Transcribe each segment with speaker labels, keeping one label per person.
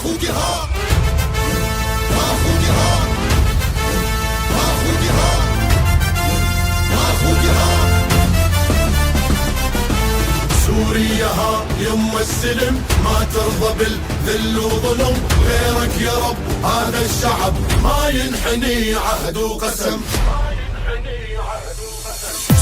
Speaker 1: اخوك ها اخوك ها اخوك ها اخوك ها سوريا ها يم السلم ما ترضى بالذل وظلم غيرك يا رب هذا الشعب ما ينحني عهد وقسم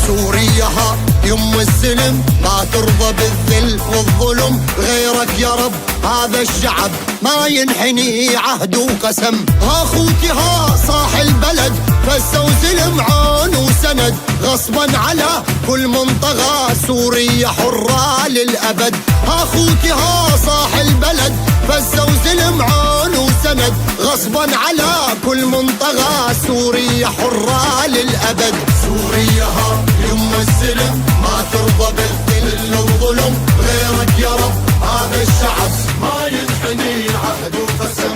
Speaker 1: سوريا ها يم السلم ما ترضى بالذل والظلم غيرك يا رب هذا الشعب ما ينحني عهد وقسم اخوك ها صاح البلد فسه وسلم عون وسند غصبا على كل منطقة سوريا حرة للأبد اخوك ها صاح البلد فسه وسلم عون وسند غصبا على كل منطقة سوريا حرة للأبد سوريا ها يم السلم ما ترضى بالذل والظلم غيرك يا رب هذا الشعب ما ينحني عهد وقسم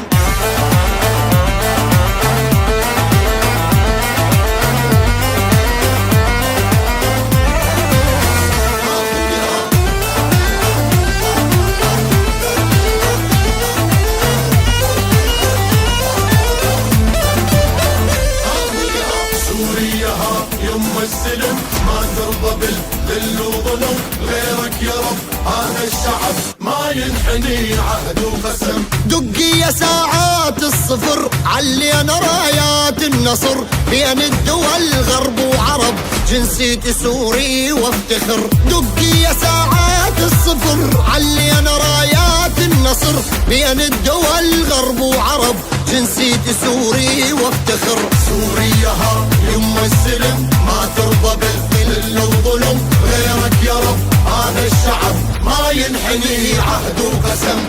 Speaker 1: سوريا ها يم السلم ما ترضى بالذل وظلم غيرك يا رب هذا الشعب ما ينحني عهد وقسم دقي يا ساعات الصفر علينا رايات النصر بين الدول غرب وعرب جنسيتي سوري وافتخر دقي يا ساعات الصفر علينا رايات النصر بين الدول غرب وعرب جنسيتي سوري وافتخر سوريا ها يم السلم ما ترضى بالذل والظلم غيرك يا رب هذا الشعب ما ينحني عهد وقسم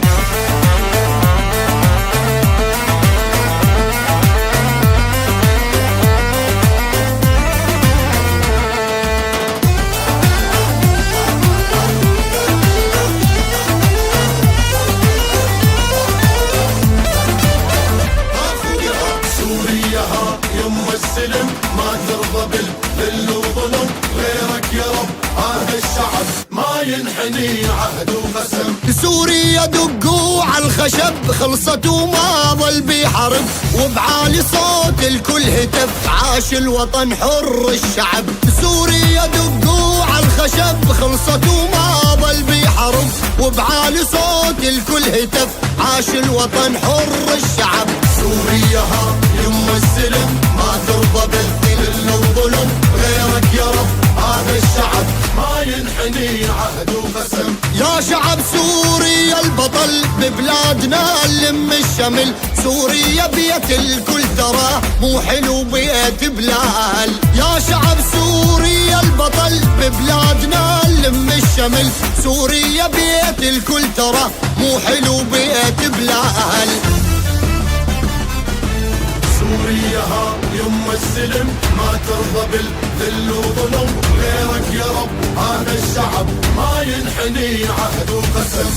Speaker 1: سوريا ها يم السلم ما ترضى بالذل وظلم غيرك يا رب هذا الشعب ما ينحني عهد وقسم سوريا دقوا على الخشب خلصت وما ظل بحرب وبعالي صوت الكل هتف عاش الوطن حر الشعب سوريا دقوا على الخشب خلصت وما ظل بحرب وبعالي صوت الكل هتف عاش الوطن حر الشعب سوريا ها يم السلم ما ترضى بالذل والظلم غيرك يا رب هذا الشعب ما ينحني عهد وقسم يا شعب سوريا البطل ببلادنا نلم الشمل سوريا بيت الكل ترى مو حلو بيت بلال يا شعب سوريا البطل ببلادنا نلم الشمل سوريا بيت الكل ترى مو حلو بيت بلال سوريا ها يم السلم ما ترضى بالذل وظلم غيرك يا رب هذا الشعب ما ينحني عهد وقسم